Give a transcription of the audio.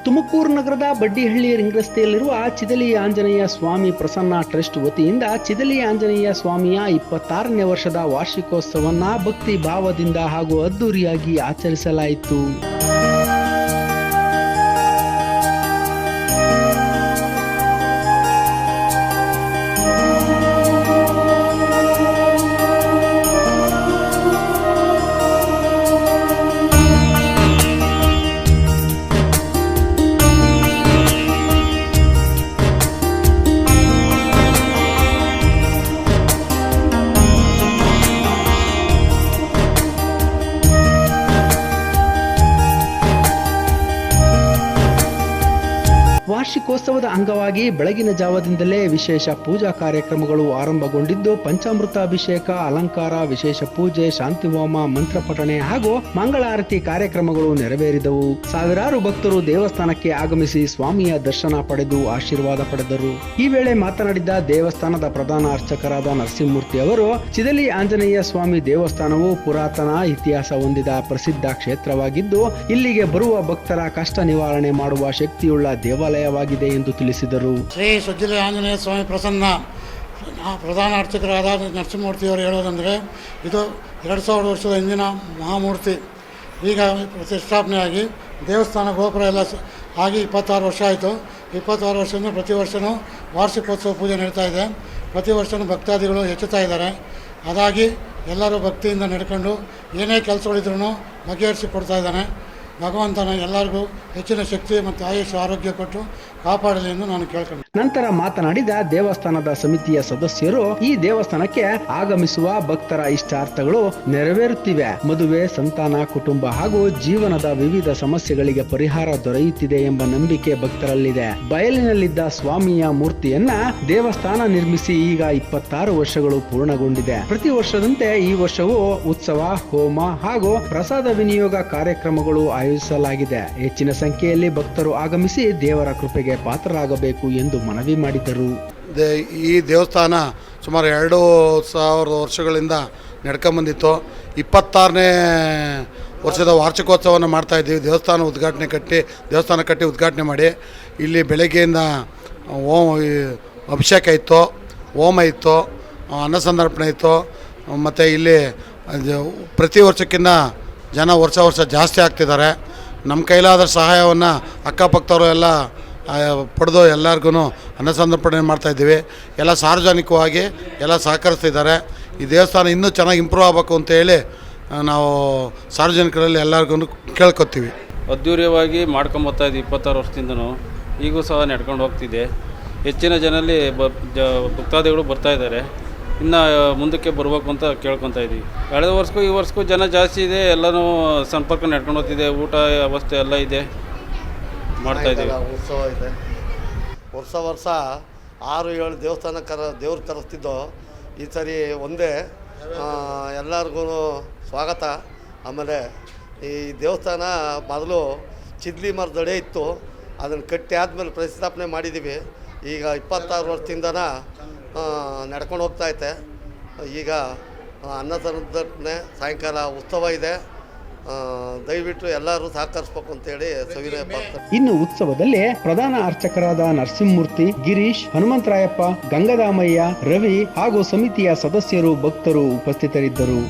ತುಮಕೂರು ನಗರದ ಬಡ್ಡಿಹಳ್ಳಿ ರಿಂಗ್ ರಸ್ತೆಯಲ್ಲಿರುವ ಚಿದಲಿ ಆಂಜನೇಯ ಸ್ವಾಮಿ ಪ್ರಸನ್ನ ಟ್ರಸ್ಟ್ ವತಿಯಿಂದ ಚಿದಲಿ ಆಂಜನೇಯ ಸ್ವಾಮಿಯ 26ನೇ ವರ್ಷದ ವಾರ್ಷಿಕೋತ್ಸವವನ್ನು ಭಕ್ತಿ ಭಾವದಿಂದ ಹಾಗೂ ಅದ್ದೂರಿಯಾಗಿ ಆಚರಿಸಲಾಯಿತು. ವಾರ್ಷಿಕೋತ್ಸವದ ಅಂಗವಾಗಿ ಬೆಳಗಿನ ಜಾವದಿಂದಲೇ ವಿಶೇಷ ಪೂಜಾ ಕಾರ್ಯಕ್ರಮಗಳು ಆರಂಭಗೊಂಡಿದ್ದು ಪಂಚಾಮೃತ ಅಭಿಷೇಕ, ಅಲಂಕಾರ, ವಿಶೇಷ ಪೂಜೆ, ಶಾಂತಿಹೋಮ, ಮಂತ್ರಪಠಣೆ ಹಾಗೂ ಮಂಗಳಾರತಿ ಕಾರ್ಯಕ್ರಮಗಳು ನೆರವೇರಿದವು. ಸಾವಿರಾರು ಭಕ್ತರು ದೇವಸ್ಥಾನಕ್ಕೆ ಆಗಮಿಸಿ ಸ್ವಾಮಿಯ ದರ್ಶನ ಪಡೆದು ಆಶೀರ್ವಾದ ಪಡೆದರು. ಈ ವೇಳೆ ಮಾತನಾಡಿದ ದೇವಸ್ಥಾನದ ಪ್ರಧಾನ ಅರ್ಚಕರಾದ ನರಸಿಂಹಮೂರ್ತಿ ಅವರು, ಚಿದಲಿ ಆಂಜನೇಯ ಸ್ವಾಮಿ ದೇವಸ್ಥಾನವು ಪುರಾತನ ಇತಿಹಾಸ ಹೊಂದಿದ ಪ್ರಸಿದ್ಧ ಕ್ಷೇತ್ರವಾಗಿದ್ದು ಇಲ್ಲಿಗೆ ಬರುವ ಭಕ್ತರ ಕಷ್ಟ ನಿವಾರಣೆ ಮಾಡುವ ಶಕ್ತಿಯುಳ್ಳ ದೇವಾಲಯವಾಗಿದೆ ಎಂದು ತಿಳಿಸಿದರು. ಶ್ರೀ ಚಿದಲಿ ಆಂಜನೇಯ ಸ್ವಾಮಿ ಪ್ರಸನ್ನ ಪ್ರಧಾನ ಅರ್ಚಕರಾದ ನರಸಿಂಹಮೂರ್ತಿಯವರು ಹೇಳೋದಂದರೆ, ಇದು 2000 ವರ್ಷದ ಹಿಂದಿನ ಮಹಾಮೂರ್ತಿ. ಈಗ ಪ್ರತಿಷ್ಠಾಪನೆಯಾಗಿ ದೇವಸ್ಥಾನ ಗೋಪುರ ಎಲ್ಲ ಆಗಿ 26 ವರ್ಷ ಆಯಿತು. 26 ವರ್ಷದಿಂದ ಪ್ರತಿ ವರ್ಷವೂ ವಾರ್ಷಿಕೋತ್ಸವ ಪೂಜೆ ನಡೀತಾ ಇದೆ. ಪ್ರತಿ ವರ್ಷವೂ ಭಕ್ತಾದಿಗಳು ಹೆಚ್ಚುತ್ತಾ ಇದ್ದಾರೆ. ಅದಾಗಿ ಎಲ್ಲರೂ ಭಕ್ತಿಯಿಂದ ನಡ್ಕೊಂಡು ಏನೇ ಕೆಲಸಗಳಿದ್ರೂ ಬಗೆಹರಿಸಿ ಕೊಡ್ತಾ ಇದ್ದಾನೆ. ಭಗವಂತನ ಎಲ್ಲರಿಗೂ ಹೆಚ್ಚಿನ ಶಕ್ತಿ ಮತ್ತು ಆಯುಷ್ ಆರೋಗ್ಯ ಕೊಟ್ಟು ಕಾಪಾಡಲಿ ಎಂದು ನಾನು ಕೇಳ್ಕೊಂಡೆ. ನಂತರ ಮಾತನಾಡಿದ ದೇವಸ್ಥಾನದ ಸಮಿತಿಯ ಸದಸ್ಯರು, ಈ ದೇವಸ್ಥಾನಕ್ಕೆ ಆಗಮಿಸುವ ಭಕ್ತರ ಇಷ್ಟಾರ್ಥಗಳು ನೆರವೇರುತ್ತಿವೆ. ಮದುವೆ, ಸಂತಾನ, ಕುಟುಂಬ ಹಾಗೂ ಜೀವನದ ವಿವಿಧ ಸಮಸ್ಯೆಗಳಿಗೆ ಪರಿಹಾರ ದೊರೆಯುತ್ತಿದೆ ಎಂಬ ನಂಬಿಕೆ ಭಕ್ತರಲ್ಲಿದೆ. ಬಯಲಿನಲ್ಲಿದ್ದ ಸ್ವಾಮಿಯ ಮೂರ್ತಿಯನ್ನ ದೇವಸ್ಥಾನ ನಿರ್ಮಿಸಿ ಈಗ 26 ವರ್ಷಗಳು ಪೂರ್ಣಗೊಂಡಿದೆ. ಪ್ರತಿ ವರ್ಷದಂತೆ ಈ ವರ್ಷವೂ ಉತ್ಸವ, ಹೋಮ ಹಾಗೂ ಪ್ರಸಾದ ವಿನಿಯೋಗ ಕಾರ್ಯಕ್ರಮಗಳು ಆಯೋಜಿಸಲಾಗಿದೆ. ಹೆಚ್ಚಿನ ಸಂಖ್ಯೆಯಲ್ಲಿ ಭಕ್ತರು ಆಗಮಿಸಿ ದೇವರ ಕೃಪೆಗೆ ಪಾತ್ರರಾಗಬೇಕು ಎಂದು ಮನವಿ ಮಾಡಿದರು. ಈ ದೇವಸ್ಥಾನ ಸುಮಾರು 2000 ವರ್ಷಗಳಿಂದ ನಡ್ಕೊಂಬಂದಿತ್ತು. 26ನೇ ವರ್ಷದ ವಾರ್ಷಿಕೋತ್ಸವವನ್ನು ಮಾಡ್ತಾ ಇದ್ದೀವಿ. ದೇವಸ್ಥಾನ ಕಟ್ಟಿ ಉದ್ಘಾಟನೆ ಮಾಡಿ ಇಲ್ಲಿ ಬೆಳಗ್ಗೆಯಿಂದ ಅಭಿಷೇಕ ಇತ್ತು, ಹೋಮ ಇತ್ತು, ಅನ್ನಸಂತರ್ಪಣೆ ಇತ್ತು. ಮತ್ತು ಇಲ್ಲಿ ಪ್ರತಿ ವರ್ಷಕ್ಕಿಂತ ಜನ ವರ್ಷ ಜಾಸ್ತಿ ಆಗ್ತಿದ್ದಾರೆ. ನಮ್ಮ ಕೈಲಾದ ಸಹಾಯವನ್ನು ಅಕ್ಕಪಕ್ಕದವರು ಎಲ್ಲ ಪಡೆದು ಎಲ್ಲರಿಗೂ ಅನ್ನಸಂತರ್ಪಣೆ ಮಾಡ್ತಾಯಿದ್ದೀವಿ. ಎಲ್ಲ ಸಾರ್ವಜನಿಕವಾಗಿ ಎಲ್ಲ ಸಹಕರಿಸ್ತಿದ್ದಾರೆ. ಈ ದೇವಸ್ಥಾನ ಇನ್ನೂ ಚೆನ್ನಾಗಿ ಇಂಪ್ರೂವ್ ಆಗಬೇಕು ಅಂತೇಳಿ ನಾವು ಸಾರ್ವಜನಿಕರಲ್ಲಿ ಎಲ್ಲರಿಗೂ ಕೇಳ್ಕೊತೀವಿ. ಅದ್ದೂರಿಯವಾಗಿ ಮಾಡ್ಕೊಂಬರ್ತಾಯಿದ್ವಿ 26 ವರ್ಷದಿಂದನೂ. ಈಗೂ ಸಹ ನಡ್ಕೊಂಡು ಹೋಗ್ತಿದೆ. ಹೆಚ್ಚಿನ ಜನಲ್ಲಿ ಭಕ್ತಾದಿಗಳು ಬರ್ತಾಯಿದ್ದಾರೆ. ಇನ್ನು ಮುಂದಕ್ಕೆ ಬರಬೇಕು ಅಂತ ಕೇಳ್ಕೊತಾ ಇದ್ದೀವಿ. ಕಳೆದ ವರ್ಷಕ್ಕೂ ಈ ವರ್ಷಕ್ಕೂ ಜನ ಜಾಸ್ತಿ ಇದೆ. ಎಲ್ಲನೂ ಸಂಪರ್ಕ ನಡ್ಕೊಂಡು ಹೋಗ್ತಿದೆ. ಊಟ ವ್ಯವಸ್ಥೆ ಎಲ್ಲ ಇದೆ, ಮಾಡ್ತಾಯಿದ್ದೀವಿ. ಉತ್ಸವ ಇದೆ. ವರ್ಷ 6-7 ದೇವ್ರು ಕರೆಸ್ತಿದ್ದೋ. ಈ ಸರಿ ಒಂದೇ ಎಲ್ಲರಿಗೂ ಸ್ವಾಗತ. ಆಮೇಲೆ ಈ ದೇವಸ್ಥಾನ ಮೊದಲು ಚಿದ್ಲಿ ಮರದಡೆ ಇತ್ತು. ಅದನ್ನು ಕಟ್ಟಿ ಆದಮೇಲೆ ಪ್ರತಿಷ್ಠಾಪನೆ ಮಾಡಿದ್ದೀವಿ. ಈಗ 26 ವರ್ಷದಿಂದನ ನಡ್ಕೊಂಡು ಹೋಗ್ತಾಯಿದೆ. ಈಗ ಅನ್ನಸಂತರ್ಪಣೆ, ಸಾಯಂಕಾಲ ಉತ್ಸವ ಇದೆ. ದಯವಿಟ್ಟು ಎಲ್ಲರೂ ಸಹಕರಿಸಬೇಕು ಅಂತೇಳಿ ಸವಿನಯ ಪ್ರಾರ್ಥನೆ. ಇನ್ನು ಉತ್ಸವದಲ್ಲಿ ಪ್ರಧಾನ ಅರ್ಚಕರಾದ ನರಸಿಂಹಮೂರ್ತಿ, ಗಿರೀಶ್, ಹನುಮಂತರಾಯಪ್ಪ, ಗಂಗದಾಮಯ್ಯ, ರವಿ ಹಾಗೂ ಸಮಿತಿಯ ಸದಸ್ಯರು, ಭಕ್ತರು ಉಪಸ್ಥಿತರಿದ್ದರು.